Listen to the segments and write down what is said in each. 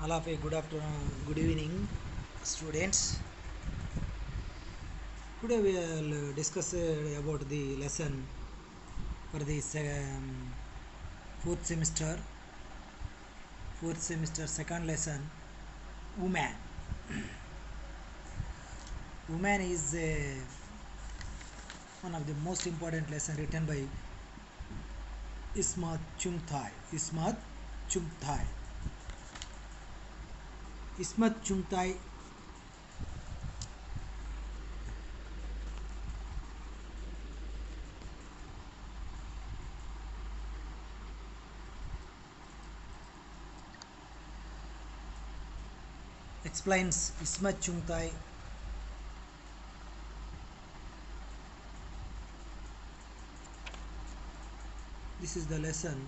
All of you, good afternoon, good evening, students. Today we will discuss about the lesson for this fourth semester. Fourth semester, second lesson, woman. Woman is one of the most important lesson written by Ismat Chungthai. Ismat Chungthai explains. Ismat Chungthai this is the lesson.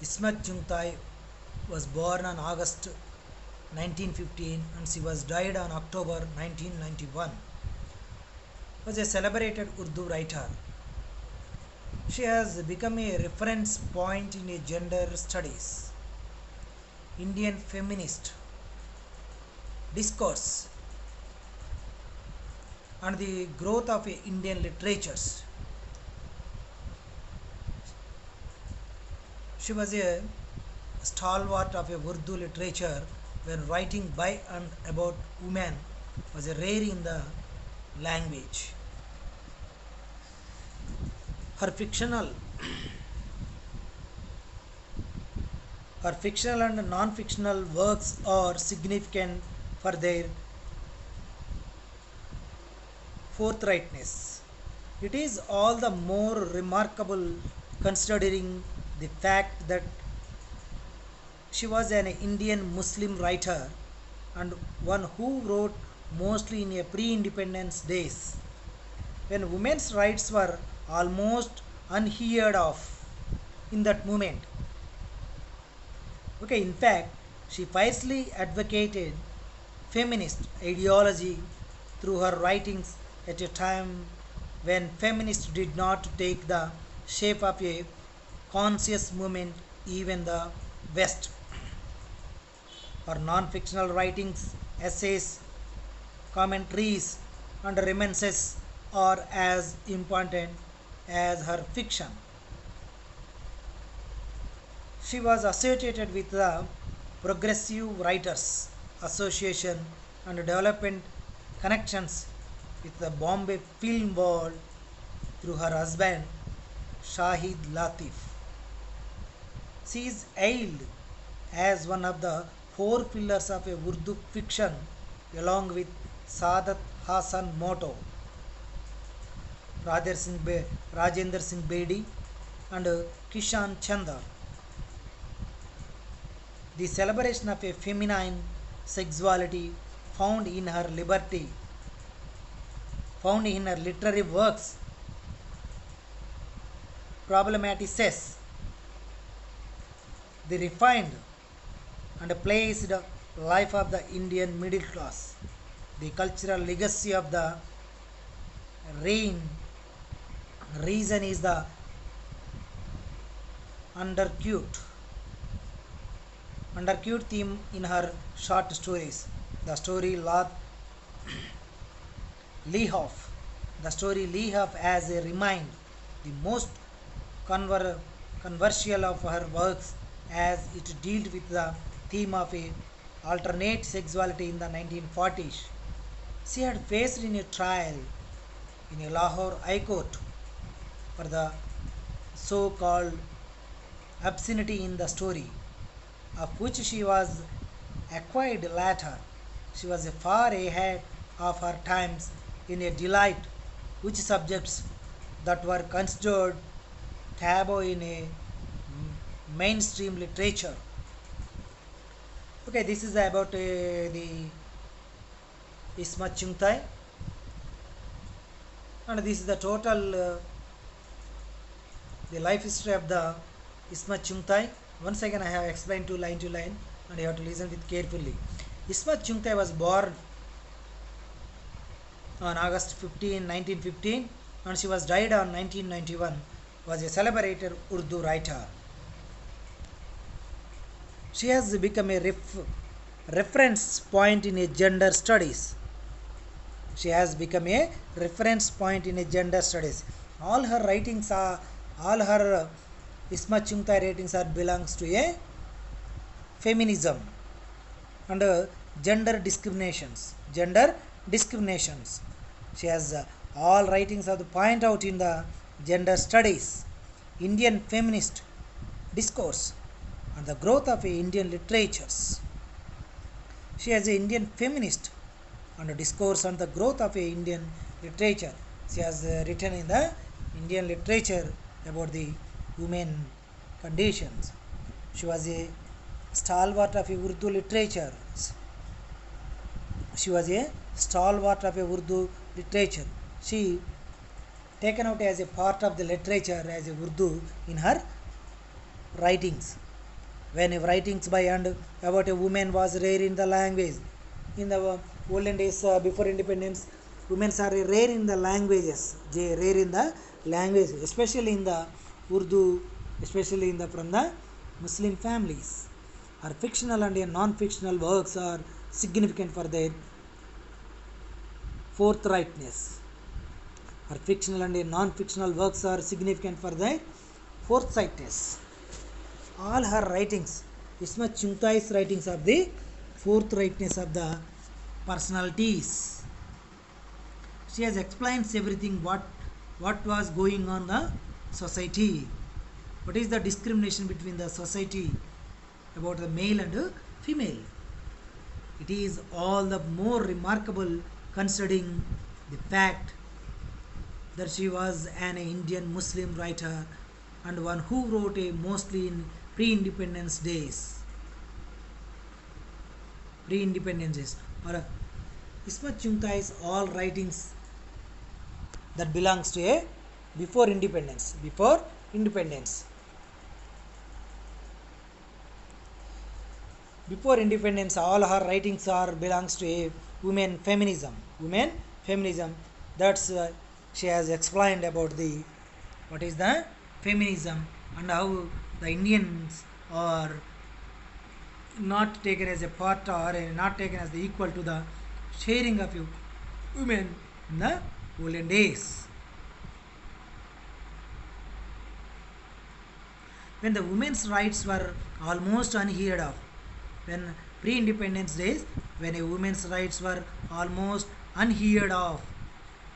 Ismat Chungthai was born on August 1915 and she was died on October 1991. Was a celebrated Urdu writer. She has become a reference point in gender studies, Indian feminist discourse, and the growth of Indian literatures. She was a stalwart of Urdu literature when writing by and about women was rare in the language. Her fictional and non-fictional works are significant for their forthrightness. It is all the more remarkable considering the fact that she was an Indian Muslim writer and one who wrote mostly in a pre-independence days when women's rights were almost unheard of in that moment. Okay, in fact, she fiercely advocated feminist ideology through her writings at a time when feminists did not take the shape of a conscious movement even the West. Her non-fictional writings, essays, commentaries, and reminiscences are as important as her fiction. She was associated with the Progressive Writers Association and developed connections with the Bombay film world through her husband Shahid Latif. She is hailed as one of the four pillars of Urdu fiction along with Saadat Hasan Moto, Rajendra Singh Bedi, and Kishan Chandra. The celebration of a feminine sexuality found in her literary works problematizes the refined and placed life of the Indian middle class, the cultural legacy of the reign. Reason is the undercute theme in her short stories. The story Lehoff. The story Lehoff as a remind the most controversial of her works as it dealt with the theme of a alternate sexuality in the 1940s. She had faced in a trial in a Lahore High Court for the so-called obscenity in the story, of which she was acquitted later. She was far ahead of her times in a delight which subjects that were considered taboo in a mainstream literature. Okay, this is about the Ismat Chungthai, and this is the total the life history of the Ismat Chungthai. Once again, I have explained to line, and you have to listen with carefully. Ismat Chungthai was born on August 15, 1915, and she was died on 1991, was a celebrated Urdu writer. She has become a reference point in a gender studies. She has become a reference point in a gender studies. All her writings are, all her Ismat Chungtai writings are belongs to a feminism and gender discriminations. Gender discriminations. She has all writings are to point out in the gender studies, Indian feminist discourse, and the growth of Indian literatures. She has an Indian feminist and a discourse on the growth of Indian literature. She has written in the Indian literature about the women conditions. She was a stalwart of Urdu literature. She was a stalwart of Urdu literature. She taken out as a part of the literature as a Urdu in her writings. When writings by and about a woman was rare in the language. In the olden days before independence, women are rare in the languages. They rare in the language, especially in the Urdu, especially in the from the Muslim families. Her fictional and non-fictional works are significant for their forthrightness. Her fictional and non-fictional works are significant for their forthrightness. All her writings, Ismat Chungtai's writings of the forthrightness of the personalities. She has explained everything what was going on the society. What is the discrimination between the society about the male and female? It is all the more remarkable considering the fact that she was an Indian Muslim writer and one who wrote mostly in pre-independence days. Pre-independence days. Or Ismat Chungtai's all writings that belongs to a before independence. Before independence. Before independence, all her writings are belongs to a women feminism. Women feminism. That's she has explained about the what is the feminism and how the Indians are not taken as a part or not taken as the equal to the sharing of women in the olden days. When the women's rights were almost unheard of, when pre-independence days, when a women's rights were almost unheard of,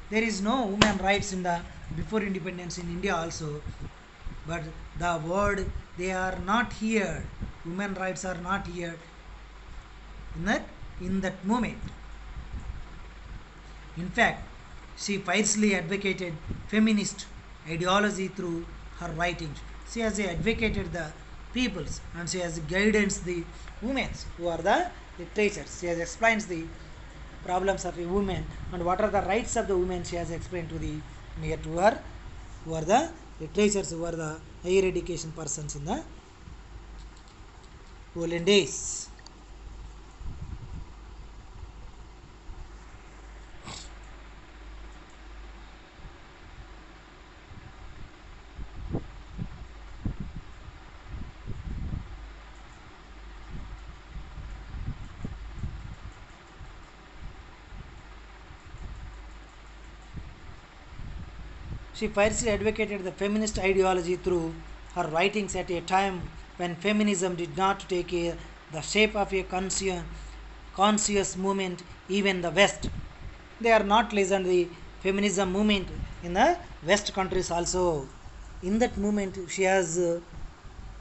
there is no women rights in the before independence in India also, but the word they are not here. Women rights are not here in that moment. In fact, she fiercely advocated feminist ideology through her writings. She has advocated the peoples and she has guided the women who are the literatures. She has explained the problems of a woman and what are the rights of the women. She has explained to the near to her who are the literatures, who are the higher education persons in the olden days. She fiercely advocated the feminist ideology through her writings at a time when feminism did not take the shape of a conscious movement, even the West. They are not listened to the feminism movement in the West countries also. In that movement, she has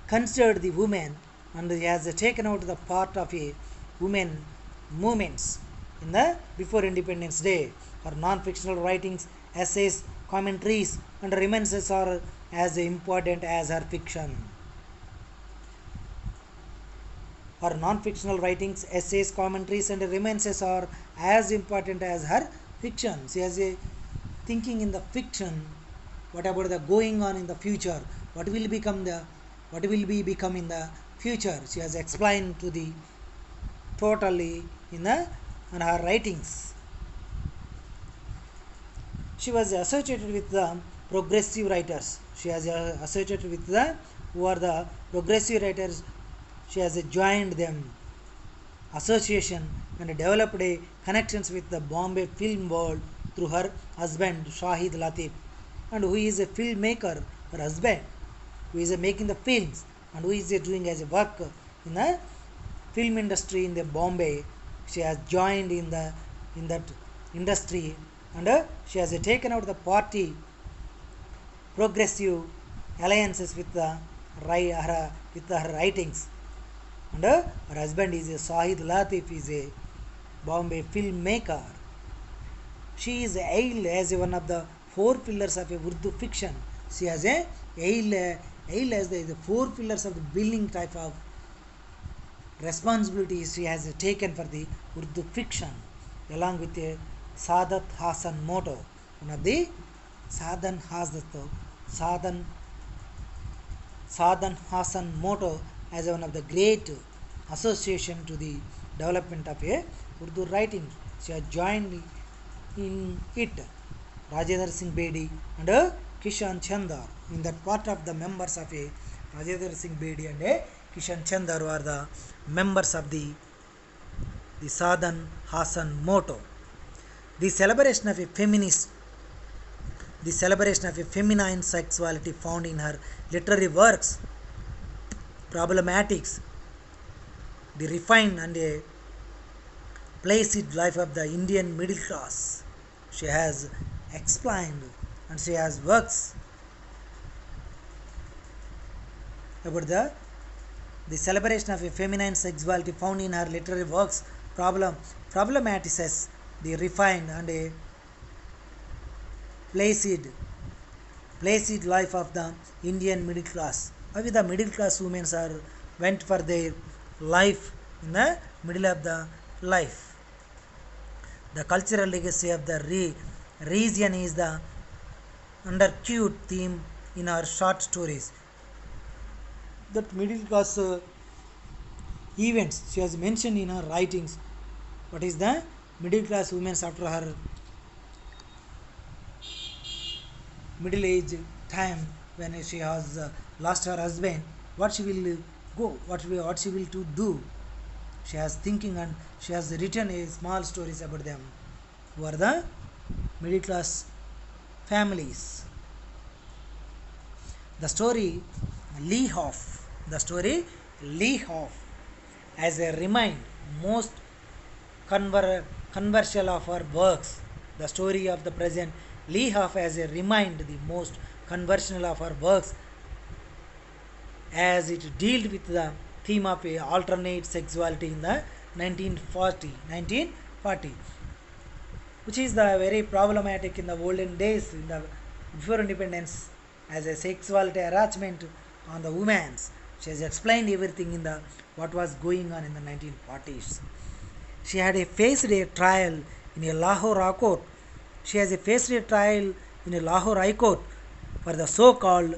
considered the women and she has taken out the part of a women movements in the before independence day. Her non-fictional writings, essays, commentaries and reminiscences are as important as her fiction. Her non-fictional writings, essays, commentaries and reminiscences are as important as her fiction. She has a thinking in the fiction. What about the going on in the future? What will be become in the future? She has explained to the totally in her writings. She was associated with the progressive writers. She has associated with the who are the progressive writers. She has joined them association and developed a connections with the Bombay film world through her husband Shahid Latif, and who is a filmmaker. Her husband, who is making the films and who is doing as a work in the film industry in the Bombay. She has joined in that industry, and she has taken out the party progressive alliances with with her writings, and her husband is a Sahid Latif, is a Bombay filmmaker. She is hailed as one of the four pillars of a Urdu fiction. She has a hailed as the four pillars of the building type of responsibilities she has taken for the Urdu fiction, along with a Sadat Hasan motto, one of the Sadan Sadan Sadan Hasan motto as one of the great association to the development of a Urdu writing. She has joined in it Rajendra Singh Bedi and Kishan Chandar. In that part of the members of a Rajendra Singh Bedi and Kishan Chandar are the members of the Sadan Hasan motto. The celebration of a feminist, the celebration of a feminine sexuality found in her literary works, problematics, the refined and a placid life of the Indian middle class. She has explained and she has works about the celebration of a feminine sexuality found in her literary works problematizes the refined and a placid life of the Indian middle class. How the middle class women are went for their life in the middle of the life. The cultural legacy of the region is the undercute theme in her short stories. That middle class events she has mentioned in her writings. What is the middle class women after her middle age time, when she has lost her husband, what she will what she will to do. She has thinking and she has written a small stories about them, who are the middle class families. The story Lee Hoff as a remind most controversial of her works. The story of the present Lee Hoff as a remind the most controversial of her works, as it dealt with the theme of a alternate sexuality in the 1940, which is the very problematic in the olden days in the before independence, as a sexuality harassment on the women. She has explained everything in the what was going on in the 1940s. She had faced a trial in a Lahore High Court. She has faced a trial in a Lahore High Court for the so-called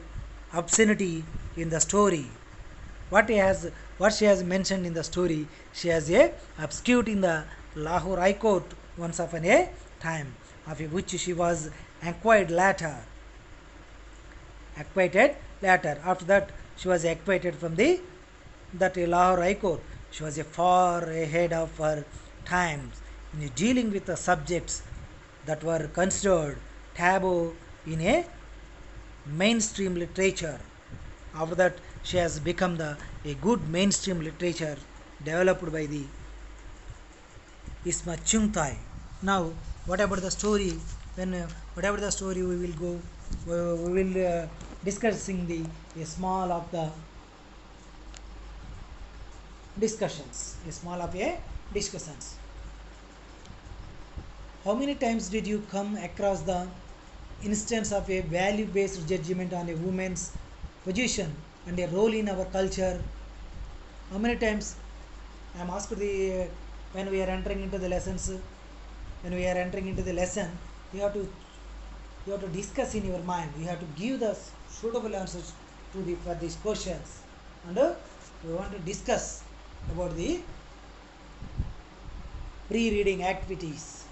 obscenity in the story. What she has mentioned in the story, she has a obscured in the Lahore High Court once upon a time, of which she was acquitted later. After that, she was acquitted from that Lahore High Court. She was far ahead of her times in dealing with the subjects that were considered taboo in a mainstream literature. After that, she has become a good mainstream literature developed by the Isma Chungthai. Now, what about the story? Whatever the story, we will discussing a small of the discussions. How many times did you come across the instance of a value-based judgment on a woman's position and a role in our culture? How many times I am asked when we are entering into the lessons, you have to discuss in your mind. You have to give the suitable answers for these questions, and we want to discuss about the pre-reading activities.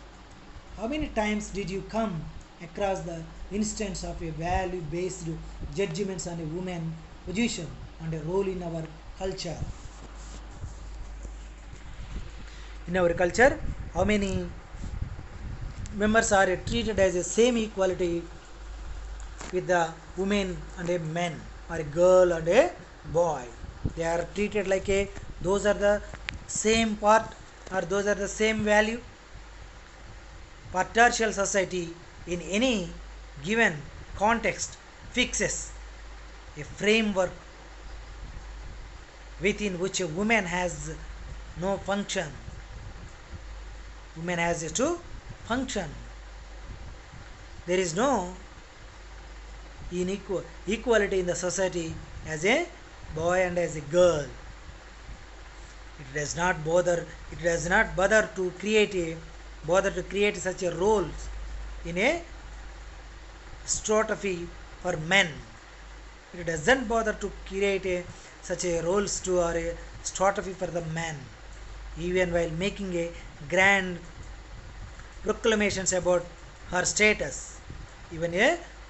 How many times did you come across the instance of a value-based judgments on a woman position and a role in our culture. In our culture, how many members are treated as a same equality with the women and a man, or a girl and a boy? They are treated like a, those are the same part, or those are the same value. Patriarchal society in any given context fixes a framework within which a woman has no function. Woman has to function. There is no equality in the society as a boy and as a girl. It does not bother to create such a roles in a stratigraphy for men. It doesn't bother to create such a roles to, or a stratigraphy for the man, even while making a grand proclamations about her status. Even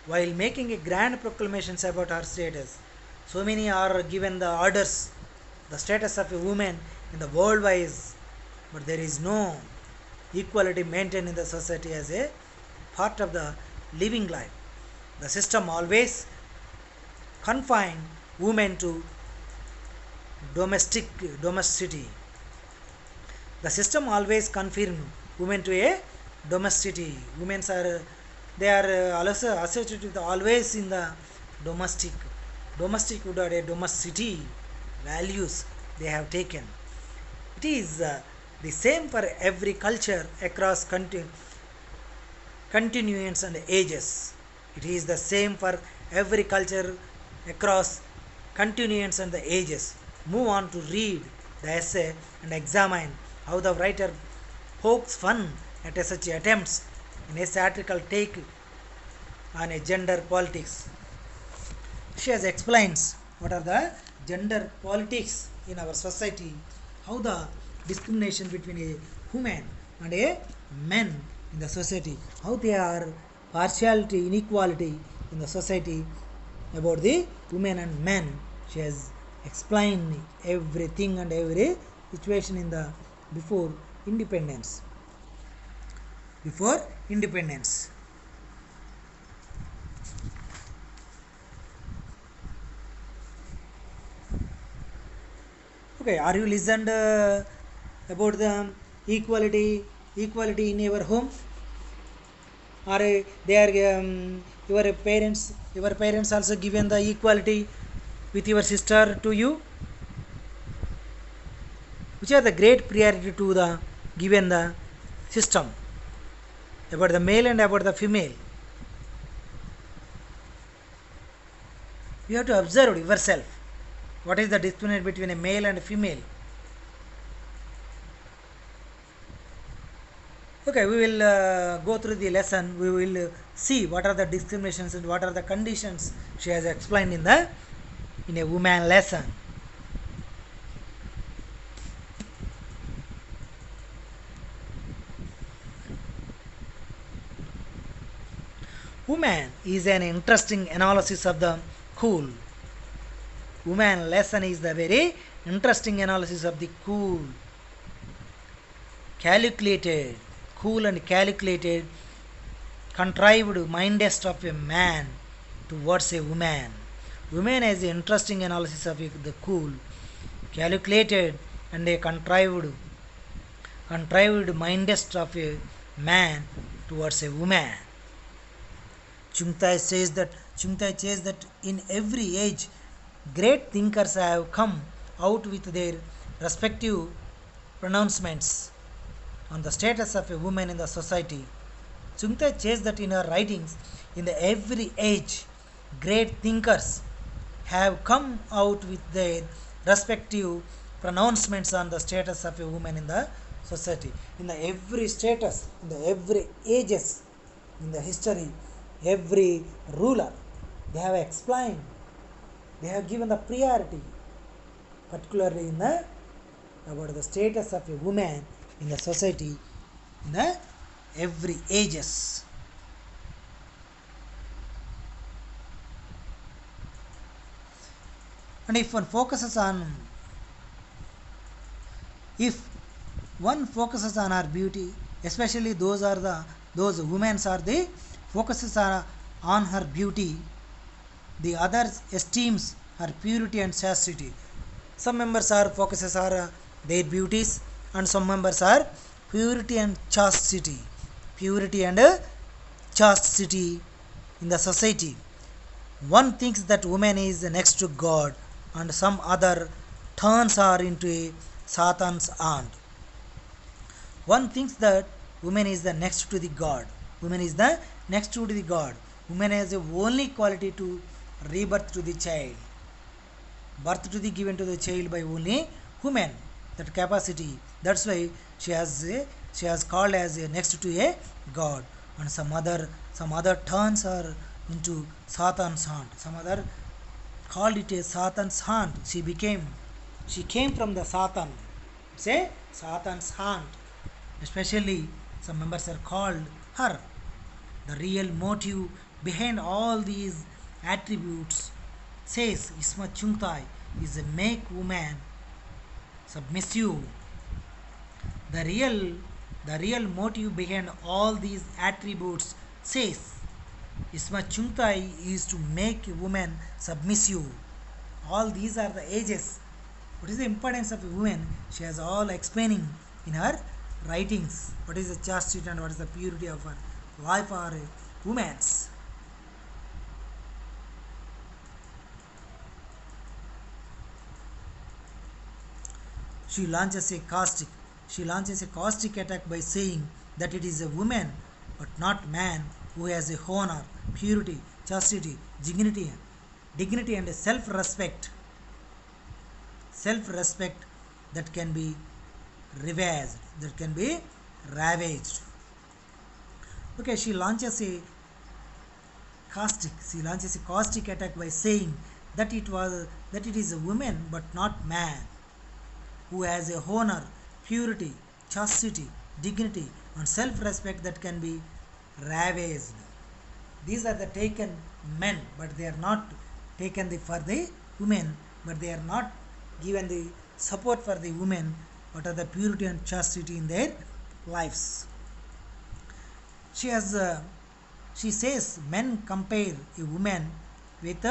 while making a grand proclamations about her status, so many are given the orders, the status of a woman in the world wise, but there is no equality maintained in the society as a part of the living life. The system always confine women to domesticity. The system always confine women to a domesticity. Women are, they are also associated with always in the domestic would, or a domesticity values they have taken. It is the same for every culture across continuance and ages. It is the same for every culture across continuance and the ages. Move on to read the essay and examine how the writer pokes fun at such attempts in a satirical take on a gender politics. She has explains what are the gender politics in our society, how the discrimination between a woman and a man in the society, how they are partiality, inequality in the society about the women and men. She has explained everything and every situation in the before independence. Okay, are you listened about the equality in your home? Or they are your parents also given the equality with your sister to you? Which are the great priority to the given the system about the male and about the female? You have to observe yourself. What is the discrimination between a male and a female? Okay, we will go through the lesson. We will see what are the discriminations and what are the conditions she has explained in a woman lesson. Woman is an interesting analysis of the cool. Woman lesson is the very interesting analysis of the cool and calculated, contrived mindest of a man towards a woman. Woman has an interesting analysis of the cool, calculated, and a contrived mindest of a man towards a woman. Chungtai says that in every age, great thinkers have come out with their respective pronouncements on the status of a woman in the society. Chungtai says that in her writings, in the every age, great thinkers have come out with their respective pronouncements on the status of a woman in the society. In the every status, in the every ages, in the history, every ruler, they have explained, they have given the priority, particularly in the about the status of a woman in the society in the every ages. And if one focuses on her beauty, especially those women are the focuses are on her beauty, the others esteems her purity and chastity. Some members are focuses are their beauties, and some members are purity and chastity. Purity and chastity in the society. One thinks that woman is next to God, and some other turns her into a Satan's aunt. One thinks that woman is the next to the God. Woman is the next to the God. Woman has the only quality to rebirth to the child. Birth to the given to the child by only woman. That capacity. That's why she has called as a next to a God. And some other turns her into Satan's aunt. Some other called it a Satan's aunt. She came from the Satan. Say Satan's aunt. Especially some members are called her. The real motive behind all these attributes, says Isma Chungtai, is a make woman submissive. The real motive behind all these attributes, says Isma Chungtai, is to make a woman submissive. All these are the ages. What is the importance of a woman? She has all explaining in her writings. What is the chastity and what is the purity of her life or a woman's. She launches a caustic attack by saying that it is a woman but not man who has a honor, purity, chastity, dignity and self-respect that can be ravaged. Okay, she launches a caustic attack by saying that it is a woman but not man who has a honor, purity, chastity, dignity and self-respect that can be ravaged. These are the taken men, but they are not taken for the women, but they are not given the support for the women, what are the purity and chastity in their lives. She says men compare a woman with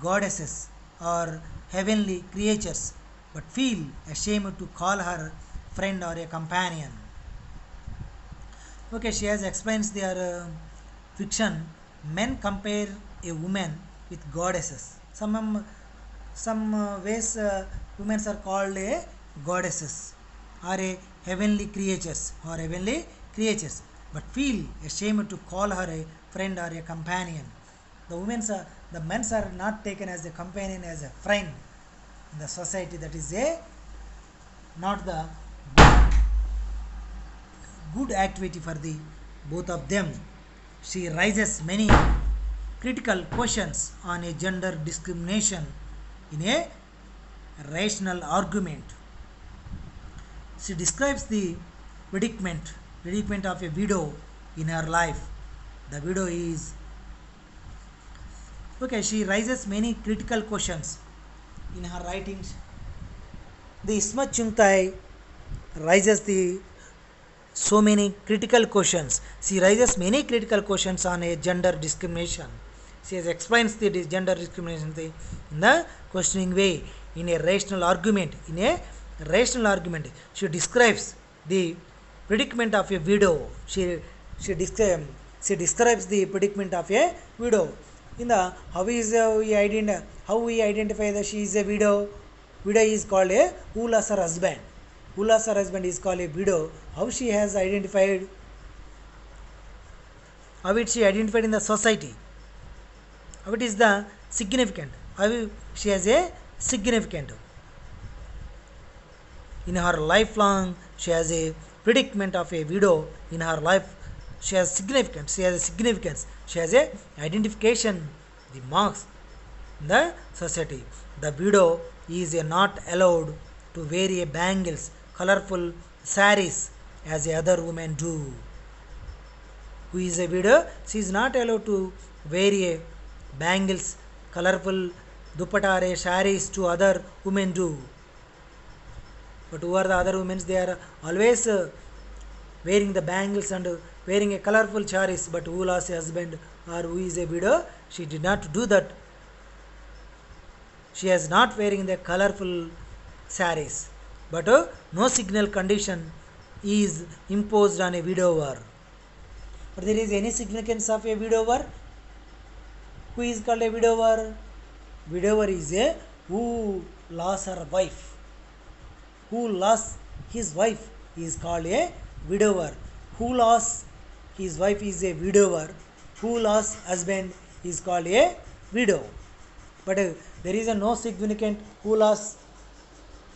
goddesses or heavenly creatures, but feel ashamed to call her friend or a companion. Okay, she has explains their fiction. Men compare a woman with goddesses. Some ways women are called a goddesses or a heavenly creatures, but feel ashamed to call her a friend or a companion. The men are not taken as a companion, as a friend in the society. That is not the good activity for the both of them. She raises many critical questions on a gender discrimination in a rational argument. She describes the predicament of a widow in her life. The widow is okay. She raises many critical questions in her writings. The Isma Chungtai raises so many critical questions. She raises many critical questions on a gender discrimination. She explains the gender discrimination in the questioning way, in a rational argument. She describes the predicament of a widow. She describes the predicament of a widow. In the how we identify that she is a widow. Widow is called a who lost her husband. Who lost her husband is called a widow. How she has identified? How is she identified in the society? How it is the significant? How she has a significant in her lifelong. She has a predicament of a widow in her life. She has significance. She has a identification, the marks in the society. The widow is not allowed to wear a bangles, colorful saris as other women do. Who is a widow? She is not allowed to wear a bangles, colorful dupatta or saris to other women do. But who are the other women? They are always wearing the bangles and wearing a colorful saris. But who lost a husband or who is a widow, she did not do that. She is not wearing the colorful saris. But no signal condition is imposed on a widower. But there is any significance of a widower? Who is called a widower? Widower is a who lost her wife. Who lost his wife is called a widower. Who lost his wife is a widower. Who lost husband is called a widow. But there is a no significant who lost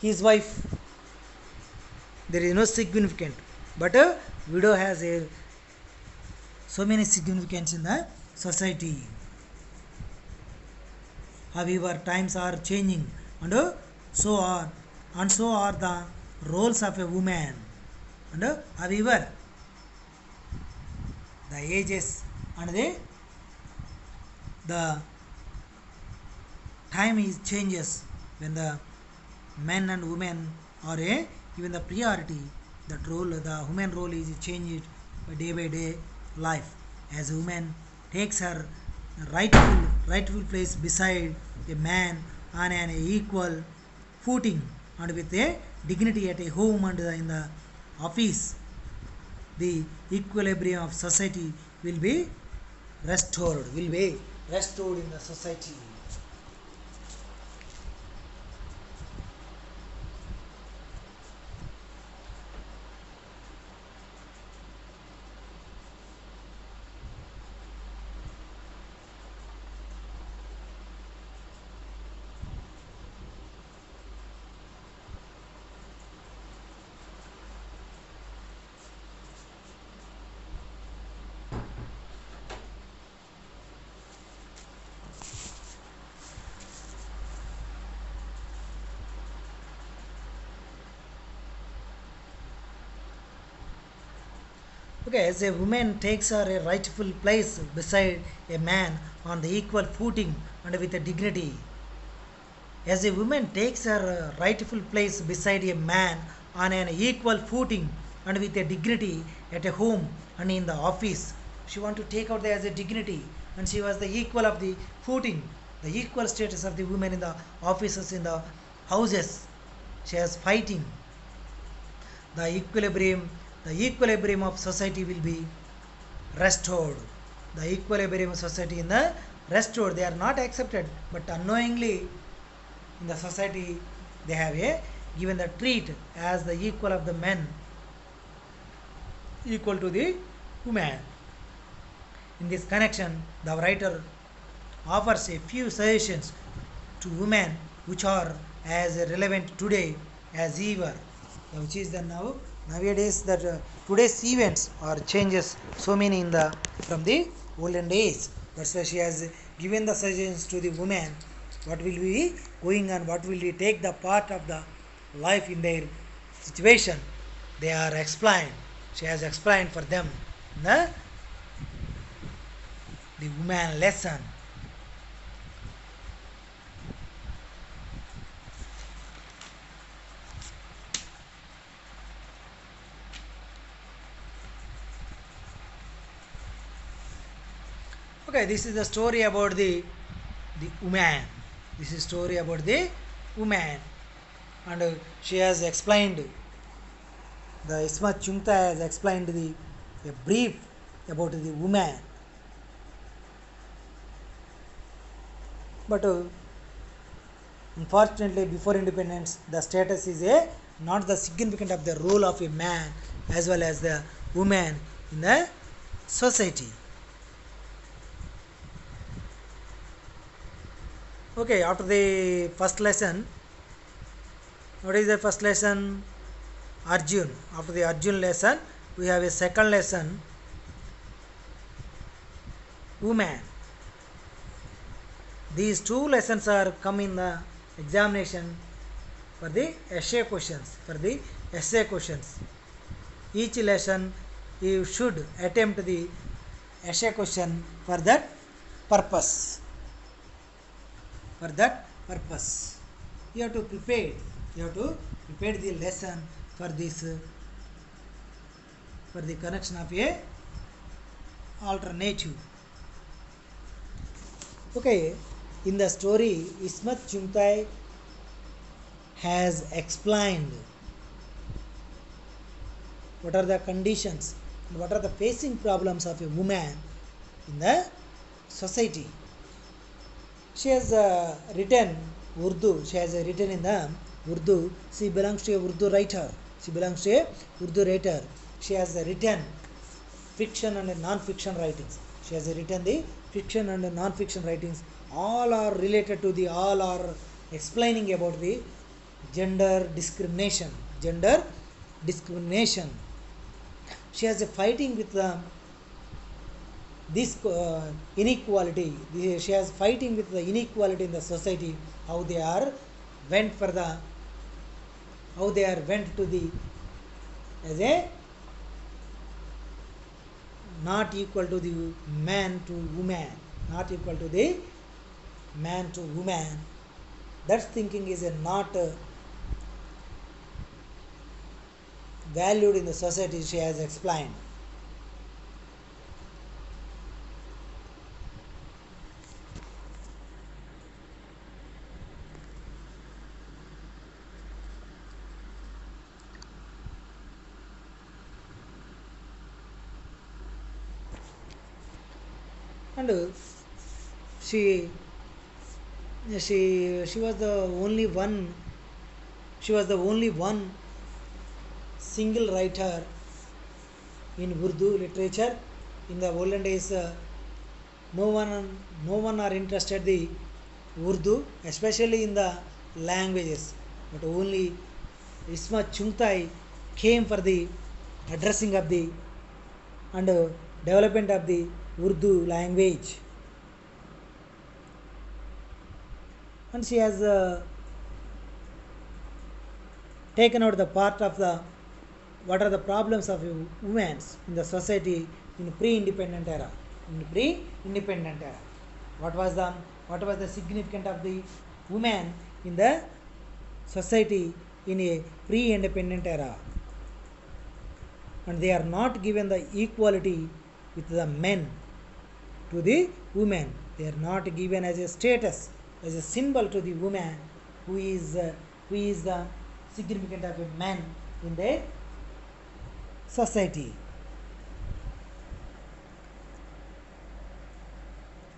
his wife. There is no significant. But widow has so many significance in the society. However, times are changing, and so are the roles of a woman. And however, the ages and the time is changes when the men and women are given the priority. That role, the woman role is changed by day life, as woman takes her rightful place beside a man on an equal footing and with a dignity at a home and in the office. The equilibrium of society will be restored in the society. Okay, as a woman takes her a rightful place beside a man on the equal footing and with a dignity. As a woman takes her rightful place beside a man on an equal footing and with a dignity at a home and in the office. She want to take out there as a dignity, and she was the equal of the footing, the equal status of the women in the offices, in the houses. She is fighting the equilibrium of society will be restored. The equilibrium of society in the restored. They are not accepted, but unknowingly in the society they have given the treat as the equal of the men, equal to the woman. In this connection, the writer offers a few suggestions to women which are as relevant today as ever, which is the nowadays that today's events or changes so many in the from the olden days. That's why she has given the suggestions to the women what will be going on, what will be take the part of the life in their situation. They are explained. She has explained for them the woman lesson. Okay, this is the story about the woman. This is story about the woman, and she has explained. The Ismat Chungta has explained a brief about the woman. But unfortunately, before independence, the status is not the significant of the role of a man as well as the woman in the society. Okay, after the first lesson, what is the first lesson? Arjun. After the Arjun lesson, we have a second lesson, woman. These two lessons are come in the examination for the essay questions. Each lesson you should attempt the essay question for that purpose. purpose. You have to prepare. You have to prepare the lesson for this for the connection of a alternative. Okay, in the story, Ismat Chungtai has explained what are the conditions and what are the facing problems of a woman in the society. She has written Urdu. She has written in the Urdu. She belongs to a Urdu writer. She belongs to a Urdu writer. She has written fiction and non-fiction writings. She has written the fiction and non-fiction writings. All are related to the. All are explaining about the gender discrimination. Gender discrimination. She has a fighting with this inequality. She has fighting with the inequality in the society. How they are went for the. How they are went to the as a not equal to the man to woman, not equal to the man to woman. That thinking is not valued in the society. She has explained. And she she was the only one. She was the only one single writer in Urdu literature. In the olden days, no one are interested the Urdu, especially in the languages. But only Ismat Chungtai came for the addressing of the and development of the Urdu language. And she has taken out the part of the what are the problems of women in the society in pre-independent era. In pre-independent era, what was the significance of the woman in the society in a pre-independent era, and they are not given the equality with the men to the women. They are not given as a status, as a symbol to the woman who is the significant of a man in the society.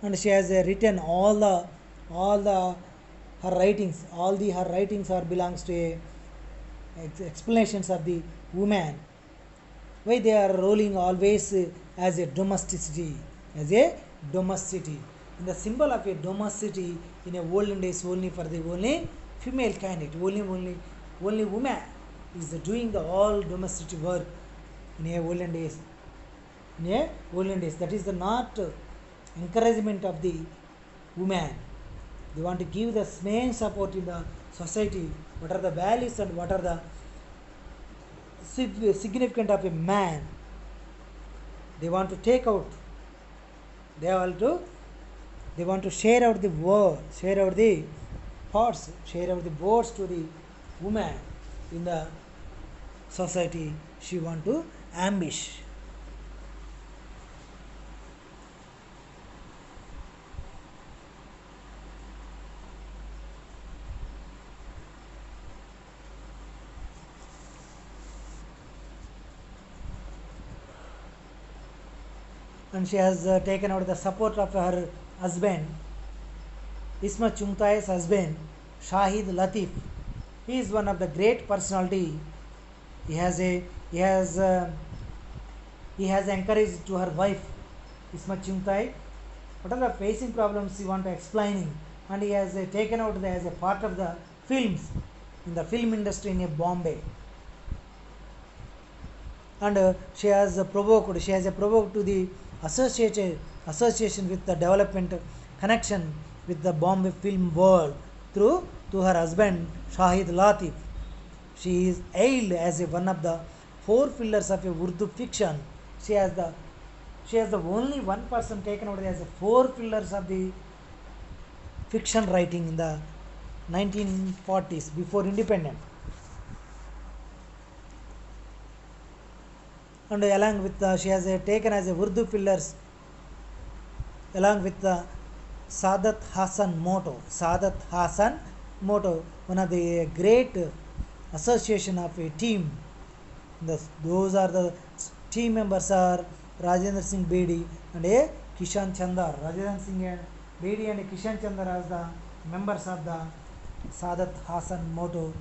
And she has written all the her writings. Her writings are belongs to a explanations of the woman. Why they are ruling always as a domesticity, as a domesticity. And the symbol of a domesticity in a olden days only for the only female candidate, only woman is doing the all domestic work in a olden days. In a olden days, that is the not encouragement of the woman. They want to give the main support in the society. What are the values and what are the significant of a man? They want to take out. They want to share out the word, share out the thoughts, share out the words to the woman in the society. She want to ambush. And she has taken out the support of her husband, Ismat Chungtai's husband, Shahid Latif. He is one of the great personality. He has encouraged to her wife, Ismat Chungtai, what are the facing problems he want to explaining, and he has taken out as a part of the films in the film industry in Bombay. And she has provoked to the association with the development connection with the Bombay film world through to her husband Shahid Latif. She is hailed as one of the four pillars of a Urdu fiction. She has the only one person taken out as four pillars of the fiction writing in the 1940s, before independence. And along with she has taken as a Urdu pillars along with the Sadat Hassan motto, one of the great association of a team. Those are the team members are Rajendra Singh Bedi and a Kishan Chandar. Rajendra Singh Bedi and Kishan Chandar as the members of the Sadat Hassan motto,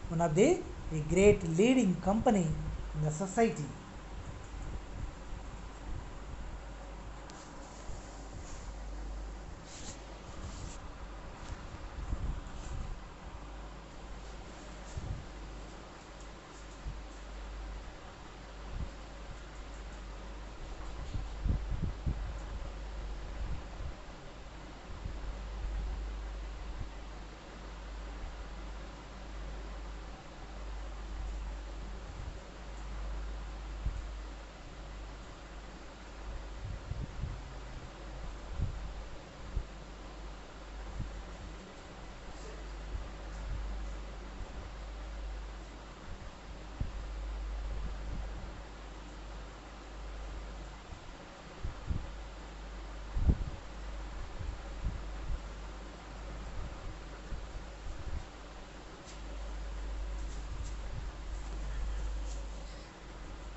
one of the a great leading company in the society.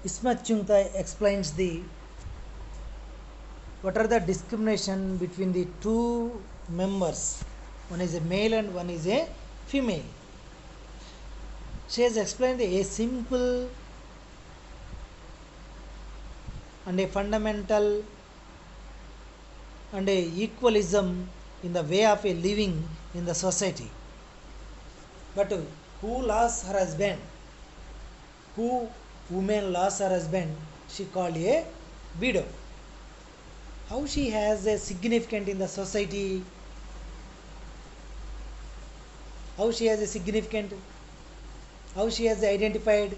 Ismat Chungthai explains the what are the discrimination between the two members. One is a male and one is a female. She has explained a simple and a fundamental and a equalism in the way of a living in the society. But who lost her husband? Who woman lost her husband? She called a widow. How she has a significant in the society? How she has a significant? How she has identified?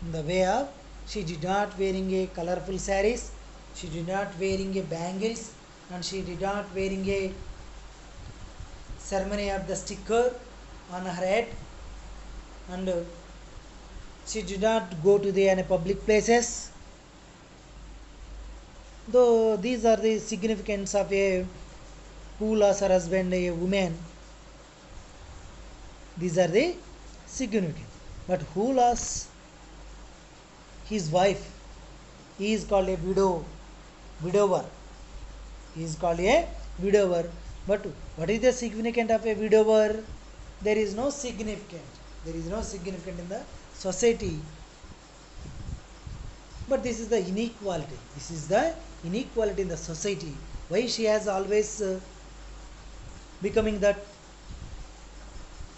In the way of she did not wearing a colorful saris, she did not wearing a bangles, and she did not wearing a ceremony of the sticker on her head, and she did not go to the any public places. Though these are the significance of a who lost her husband, a woman. These are the significant. But who lost his wife? He is called a widower. He is called a widower. But what is the significance of a widower? There is no significant. There is no significant in the society. But this is the inequality. This is the inequality in the society. Why she has always becoming that?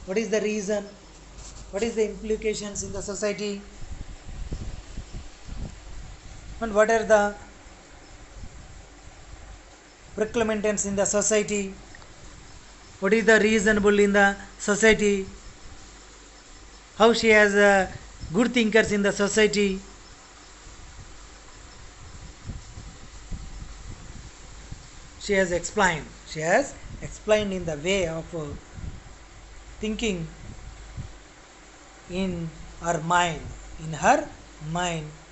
What is the reason? What is the implications in the society? And what are the proclamations in the society? What is the reasonable in the society? How she has good thinkers in the society? She has explained. She has explained in the way of thinking in her mind,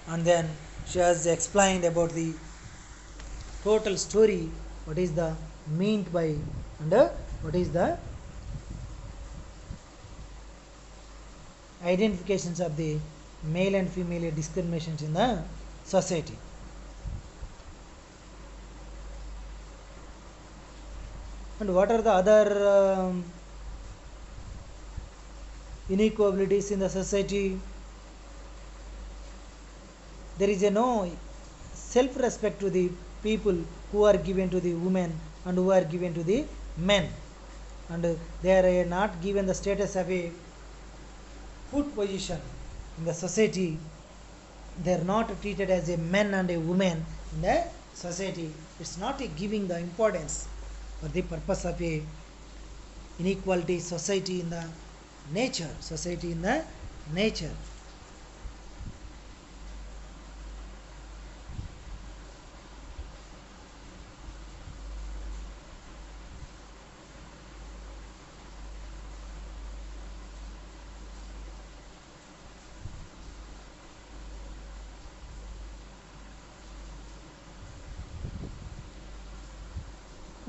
and then she has explained about the total story. What is the meant by and what is the identifications of the male and female discriminations in the society. And what are the other inequalities in the society? There is no self-respect to the people who are given to the women and who are given to the men, and they are not given the status of a good position in the society. They are not treated as a man and a woman in the society. It's not a giving the importance for the purpose of a inequality society in the nature.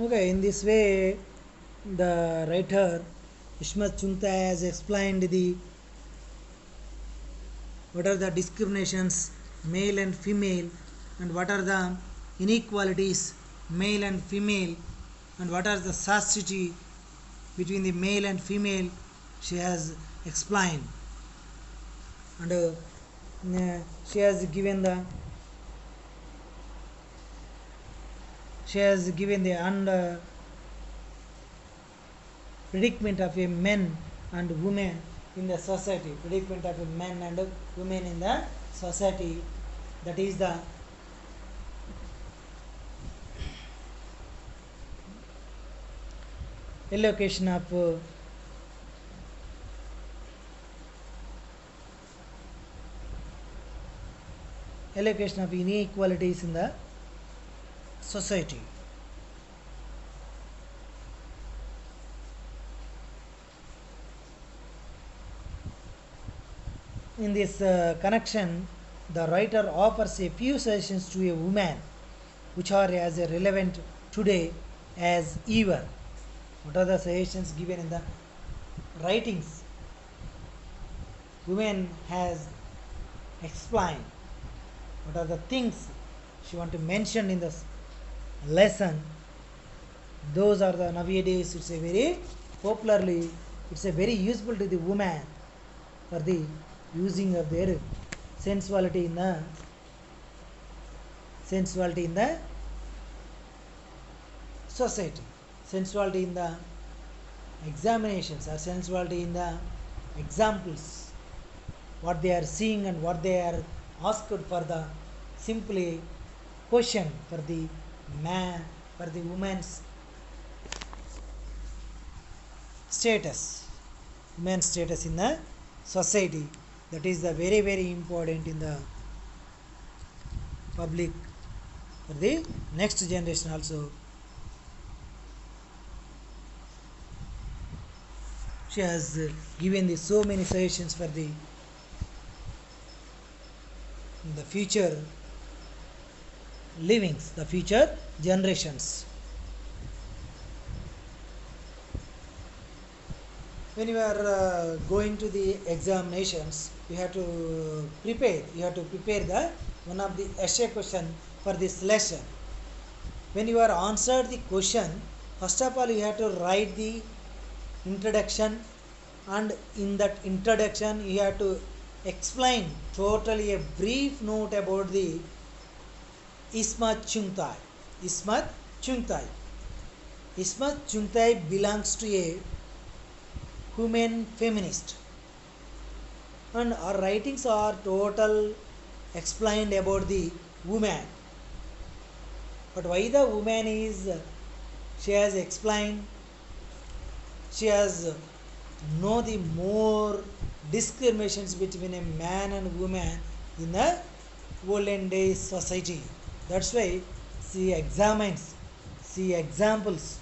Okay, in this way, the writer Ishmat Chungta has explained the what are the discriminations male and female, and what are the inequalities male and female, and what are the scarcity between the male and female. She has explained, and she has given the predicament of a men and women in the society, predicament of a men and women in the society, that is the allocation of inequalities in the society. In this connection, the writer offers a few suggestions to a woman which are as relevant today as ever. What are the suggestions given in the writings? Women has explained what are the things she want to mention in this lesson. Those are the nowadays it's a very popularly, it's a very useful to the woman for the using of their sensuality in the society, sensuality in the examinations, or sensuality in the examples, what they are seeing and what they are asked for the simply question for the man, for the woman's status, women's status in the society. That is the very very important in the public for the next generation also. She has given the so many suggestions for the future livings, the future generations. When you are going to the examinations, you have to prepare. You have to prepare the one of the essay question for this lesson. When you are answered the question, first of all you have to write the introduction, and in that introduction you have to explain totally a brief note about the Ishmat Chungtai. Ishmat Chungtai. Ishmat Chungtai belongs to a women feminist, and our writings are total explained about the woman. But why the woman is, she has explained, she has know the more discriminations between a man and woman in the olden days society. That's why she examines, she examples,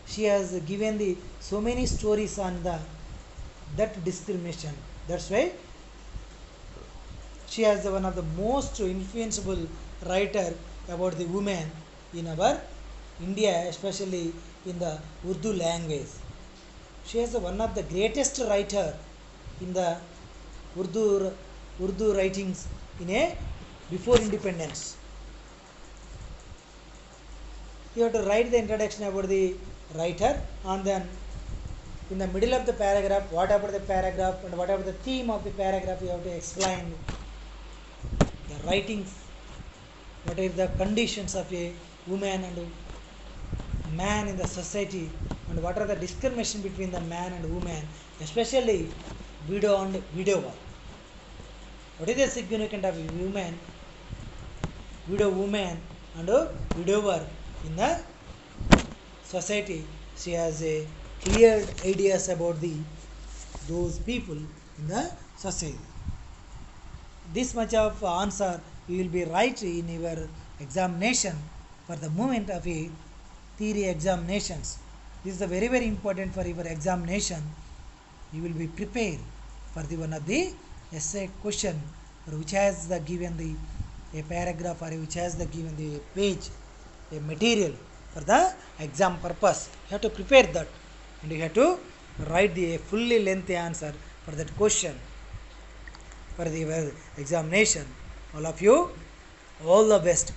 she has given the so many stories on the that discrimination. That's why she has one of the most influenceable writer about the women in our India, especially in the Urdu language. She is one of the greatest writer in the Urdu writings in a before independence. You have to write the introduction about the writer, and then in the middle of the paragraph, what about the paragraph and what about the theme of the paragraph, you have to explain the writings, what are the conditions of a woman and a man in the society, and what are the discrimination between the man and woman, especially widow and widower. What is the significance of a woman, widow woman and a widower in the society? She has a clear ideas about those people in the society. This much of answer you will be right in your examination for the moment of a theory examinations. This is very very important for your examination. You will be prepared for the one of the essay question, or which has the given the a paragraph, or which has the given the page, a material for the exam purpose. You have to prepare that, and you have to write the fully lengthy answer for that question for the examination. All of you, all the best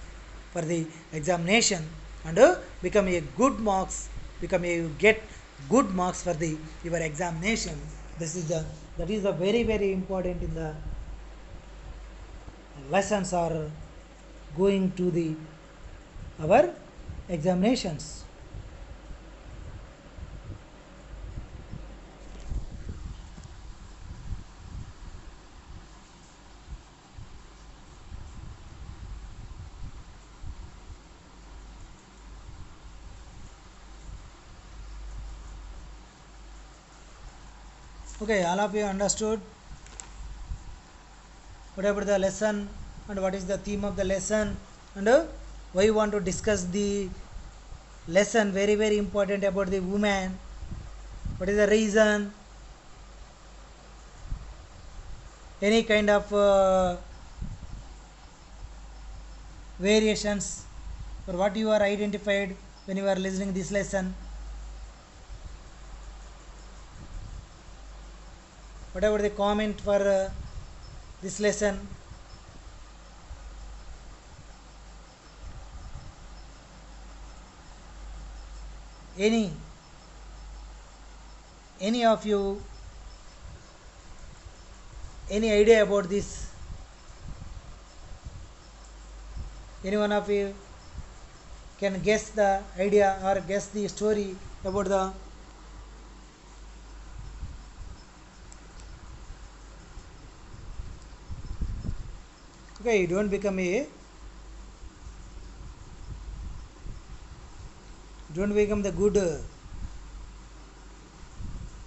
for the examination, and become a good marks, become a get good marks for the your examination. This is the that is the very important in the lessons are going to the our examinations. Okay, all of you understood what about the lesson and what is the theme of the lesson, and why you want to discuss the lesson very important about the woman, what is the reason, any kind of variations for what you are identified when you are listening this lesson, whatever the comment for this lesson. Any of you any idea about this, any one of you can guess the idea or guess the story about the okay, you don't become the good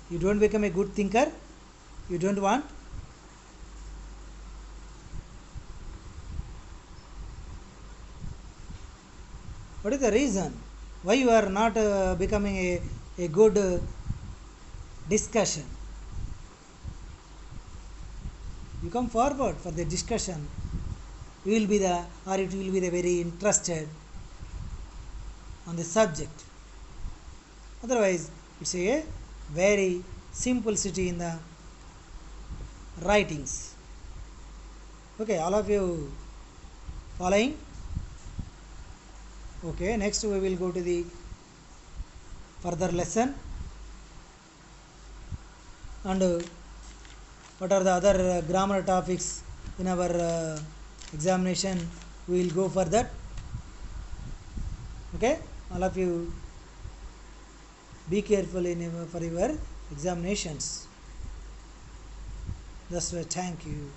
you don't become a good thinker, you don't want. What is the reason why you are not becoming a good discussion? You come forward for the discussion, you will be the or it will be the very interested on the subject. Otherwise it's a very simplicity in the writings. Okay, all of you following? Okay, next we will go to the further lesson, and what are the other grammar topics in our examination, we will go for that. Okay, all of you be careful for your examinations. That's why thank you.